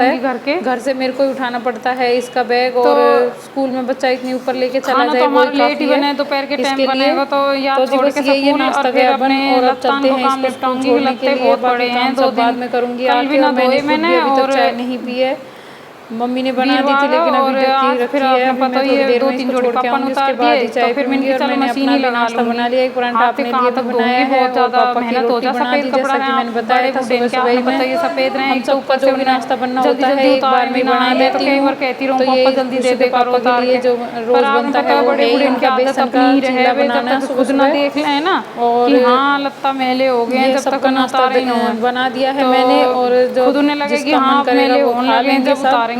जाता उठाऊंगी घर के। है, घर से मेरे को ही उठाना पड़ता है इसका बैग, और स्कूल में बच्चा इतनी ऊपर लेके चला खाना जाए तो वो हमारा लेट ही काफ़ी बने, है दोपहर के टाइम इसके लिए। बनेगा तो या तो जी छोड़ बस के यही है, स्कूल नाश्ता और फिर गया बन, अपने और अब लत्तान चलते को हैं काम इसको स्कूल निपटाऊंगी। छोड़ने के लगते लिए। बहुत बाकी बड़े हैं, काम 2 सब बाद दिन में करूँगी कल आके, भी ना और मैंने धोए खुद मैंने, भी अभी और तक चाय नहीं पी है। मम्मी ने बना दी थी वीरवार लेकिन अभी और तक की आज फिर रखी है। आपने अभी पता मैं ही थोड़ी है देर में 2-3 इसको जोड़ी छोड़ के पापा ने आऊँगी, उसके उतार बाद दिए, ही तो चाय फिर मैंने पीऊँगी। कि और चलो मैंने मशीन अपना ही भी लगा नाश्ता लूंगी। बना लिया, एक परांठा हाथ से अपने लिए कहाँ भी तक बनाया धोऊंगी, है, बहुत और ज़्यादा पापा की मेहनत हो रोटी जा। बना सफ़ेद दी कपड़ा जैसा है, कि मैंने आप बताया बड़े था बूढ़े सुबह क्या सुबह ही हमें पता में। ये सफ़ेद रहे, हम एक तो सबका ऊपर से जो भी उन्हें नाश्ता बनना जल्दी होता है जल्दी एक बार उतारे भी में ना बना है। मैं तो देती कई हूँ। बार कहती रहूँ तो ये पापा जल्दी दे खुशी के दे करो पापा के उतार लिए के, जो पर रोज़ आपने बनता पता है है वो बड़े है ही बूढ़े की इनका आदत बेसन का अपनी ही रहे, चीला वे जब बनाना तक सुबह खुद ना सुबह। देख लें ना और कि हाँ लत्ता मैले हो गए हैं, ये जब तक सबका उन्हें नाश्ता उतारे ही ना हो। बना दिया है तो मैंने, और जो खुद उन्हें लगे कि जिसका हाँ मन आप करेगा मेले वो होने खा लगे हैं, लेंगे जब सब। उतारेंगे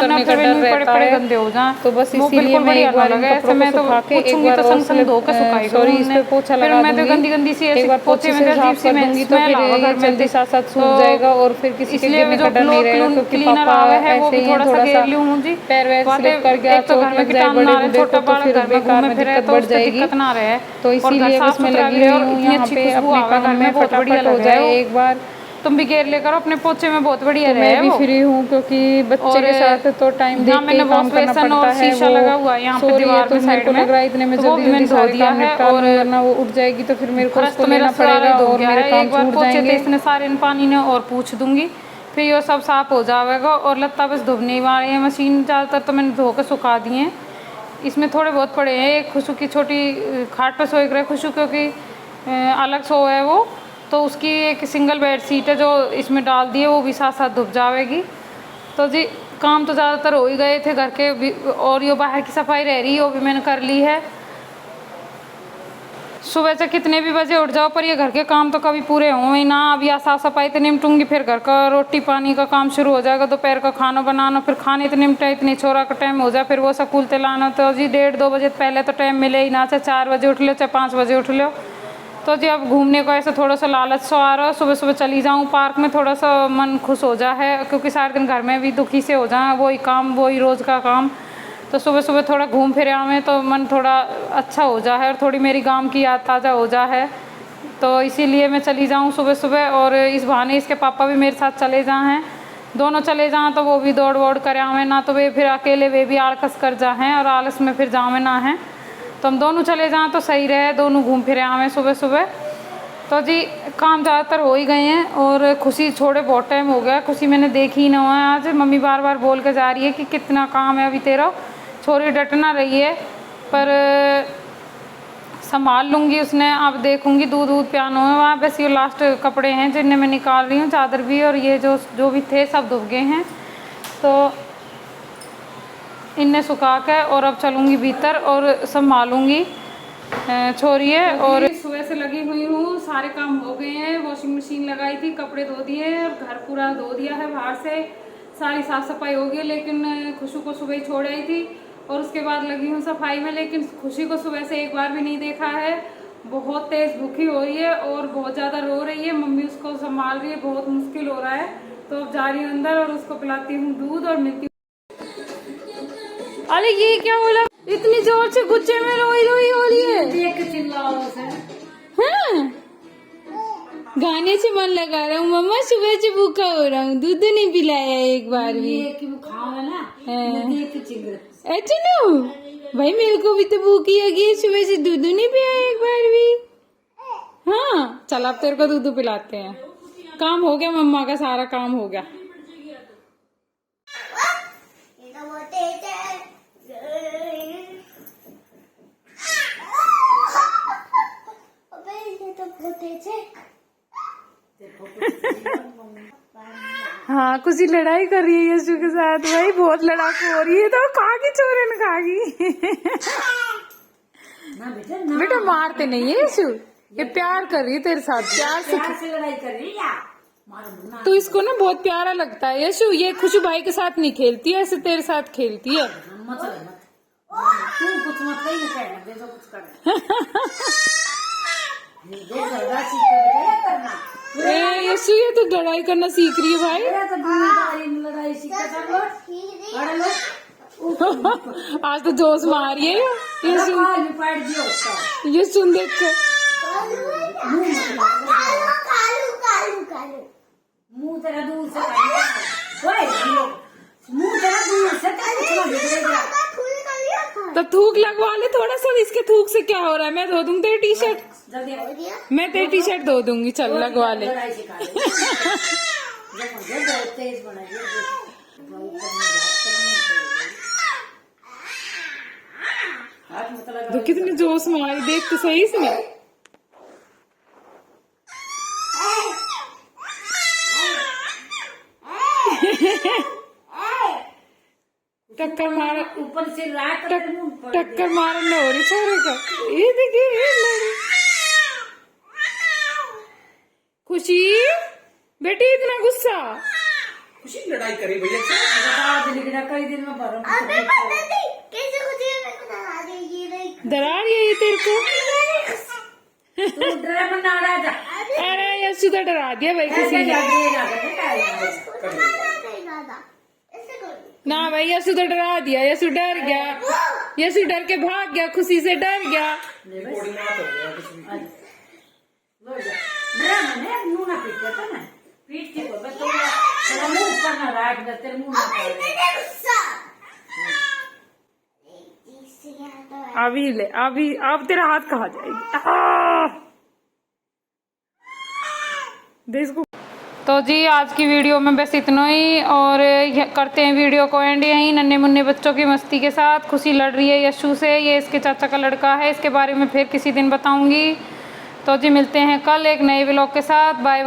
ना करने का फिर डर मुंह रहता पड़े है। गंदे हो जाएं। तो बस मुंह इसीलिए बिल्कुल मैं बढ़िया एक ना बार इन लगे। ऐसे कपड़ों को मैं तो सुखा के एक पूछूंगी बार तो और संग संग धो के सुखाई सॉरी इस पे पोछा फिर लगा मैं तो दूंगी। गंदी सी एक ऐसी बार पोछे पोछे में से तो अजीब साफ सी कर मैं दूंगी तो स्मेल फिर आवा ये घर में जल्दी साथ साथ तो सूख जाएगा और फिर किसी के इसलिए गिरने जो का डर नहीं रहेगा, फ्लोर क्योंकि क्लीनर पापा आवे है वो ऐसे भी ही हैं, थोड़ा सा थोड़ा सा घेर ली हूँ जी। पैर वैर बातें स्लिप कर गया, एक तो घर चोट में लग जाए कीटाणु बड़े ना रहे, बूढ़े छोटा को तो बालक फिर घर में बेकार घूमे में फिरे दिक्कत तो बढ़ उस पर जाएगी। दिक्कत ना रहे तो और घर इसीलिए साफ बस मैं सुथरा लगी भी रहे हुई और हूँ इतनी यहाँ अच्छी पे खुशबू अपने आवे काम घर में, में, बहुत बढ़िया फटाफट हो लगे है जाए वो। एक बार। तुम भी घेर लेकर अपने पोछे में, बहुत बढ़िया तो रहे मैं है भी वो। फ्री हूँ क्योंकि बच्चे और के साथ तो टाइम यहाँ देख के मैंने ही काम वॉश करना बेसन पड़ता और है। शीशा वो लगा हुआ है यहाँ पे सो रही है दीवार तो में मेरे साइड को में, लग रहा है इतने में तो वो जल्दी भी जल्दी मैंने धो सारे दिया काम है। निपटा और लूँ, वरना वो उठ जाएगी तो फिर मेरे को फर्श उसको तो मेरा लेना सारा ही पड़ेगा धो और गया मेरे है। काम एक बार छूट पोछे थे जाएंगे। इसने सारे इन पानी ने और पूछ दूंगी, फिर ये सब साफ हो जाएगा। और लत्ता बस धुबने वाले हैं, मशीन ज़्यादातर तो मैंने धो के सुखा दिए हैं। इसमें थोड़े बहुत पड़े हैं। एक खुशू की छोटी खाट पर सोए रहे खुशू, क्योंकि अलग सो है वो, तो उसकी एक सिंगल बेड शीट है जो इसमें डाल दी है, वो भी साथ साथ धुप जाएगी। तो जी काम तो ज़्यादातर हो ही गए थे घर के भी, और ये बाहर की सफाई रह रही है वो भी मैंने कर ली है। सुबह से कितने भी बजे उठ जाओ पर ये घर के काम तो कभी पूरे हों ही ना। अब या साफ़ सफाई तो निपटूंगी, फिर घर का रोटी पानी का काम शुरू हो जाएगा, दोपहर का खाना बनाना, फिर खाने इतने निपटा इतनी छोरा का टाइम हो जाए, फिर वो स्कूल ते लाना। तो जी 1:30-2 बजे पहले तो टाइम मिले ही ना, चाहे 4 बजे उठ लो चाहे 5 बजे उठ लो। तो जी अब घूमने को ऐसा थोड़ा सा लालच सा आ रहा है, सुबह सुबह चली जाऊँ पार्क में, थोड़ा सा मन खुश हो जाए है, क्योंकि सारे दिन घर में भी दुखी से हो जाए, वही काम वही रोज़ का काम। तो सुबह सुबह थोड़ा घूम फिर आवें तो मन थोड़ा अच्छा हो जा है और थोड़ी मेरी गांव की याद ताज़ा हो जा है। तो इसीलिए मैं चली जाऊं सुबह सुबह, और इस बहाने इसके पापा भी मेरे साथ चले जा हैं, दोनों चले जाएं तो वो भी दौड़ वोड़ कर आवें ना, तो वे फिर अकेले वे भी आलकस कर जा हैं और आलस में फिर जावें ना हैं। तो हम दोनों चले जाएं तो सही रहे, दोनों घूम फिर आवें सुबह सुबह। तो जी काम ज़्यादातर हो ही गए हैं और खुशी छोड़े बहुत टाइम हो गया, खुशी मैंने देखी ही ना हुआ है आज। मम्मी बार बार बोल के जा रही है कि कितना काम है अभी तेरा, छोरी डट ना रही है, पर संभाल लूँगी उसने। अब देखूँगी दूध पियानो है वहाँ, बस ये लास्ट कपड़े हैं जिन्हें मैं निकाल रही हूँ, चादर भी, और ये जो भी थे सब धुप गए हैं, तो इन्हें सुखा के और अब चलूँगी भीतर और संभालूँगी छोरी है। और सुबह से लगी हुई हूँ, सारे काम हो गए हैं, वॉशिंग मशीन लगाई थी, कपड़े धो दिए और घर पूरा धो दिया है, बाहर से सारी साफ़ सफाई हो गई। लेकिन खुशू को सुबह ही छोड़ आई थी और उसके बाद लगी हूँ सफाई में, लेकिन खुशी को सुबह से एक बार भी नहीं देखा है। बहुत तेज़ भूखी हो रही है और बहुत ज़्यादा रो रही है, मम्मी उसको संभाल रही है, बहुत मुश्किल हो रहा है। तो अब जा रही हूँ अंदर और उसको पिलाती हूँ दूध और मिलती। अरे ये क्या बोला, इतनी जोर से गुच्चे में रोई रोई हो रही है, देख चिल्लाओ उसे। हाँ गाने से मन लगा रहा हूँ, मम्मा सुबह से भूखा हो रहा हूँ, दूध नहीं पिलाया एक बार भी। अच्छा नो भाई, मेरे को भी तो भूखी लगी, सुबह से दूध नहीं पिया एक बार भी। हाँ चल अब तेरे को दूध पिलाते हैं, काम हो गया, मम्मा का सारा काम हो गया। हाँ खुशी लड़ाई कर रही है यशु के साथ, भाई बहुत लड़ाकू हो रही है, तो खागी चोरन खागी। बेटा मारते नहीं है यशु, ये प्यार कर रही है तेरे साथ, प्यार से लड़ाई कर रही है। तो इसको ना बहुत प्यारा लगता है यशु, ये खुशू भाई के साथ नहीं खेलती है, ऐसे तेरे साथ खेलती है। कुछ मत यशु, ये तो लड़ाई करना सीख रही है भाई। आज तो जोश मार रही है ये सुन देख कर। मुंह तेरा दूर से तो थूक लगवा ले थोड़ा सा, इसके थूक से क्या हो रहा है, मैं धो दूंगी तेरी टी शर्ट, मैं तेरी टी शर्ट धो दूंगी, चल लगवा ले। तो कितने जोश में आई, देख तो सही इसमें। टक्कर मार ऊपर से टक्कर मारना हो रही छोरे का, ये देखिए। खुशी बेटी इतना गुस्सा, खुशी लड़ाई करे भैया कई दिन में डरा रही है ये तेरे को। अरे यशु तो डरा दिया भाई किसी ने, ना भाई यशु तो डरा दिया, यशु डर गया, यशु डर के भाग गया, खुशी से डर गया। अभी ले, अभी अब तेरा हाथ कहाँ जाएगी, देख को। तो जी आज की वीडियो में बस इतना ही, और करते हैं वीडियो को एंड यहीं नन्हे मुन्ने बच्चों की मस्ती के साथ। खुशी लड़ रही है यशु से, ये इसके चाचा का लड़का है, इसके बारे में फिर किसी दिन बताऊंगी। तो जी मिलते हैं कल एक नए व्लॉग के साथ, बाय बाय।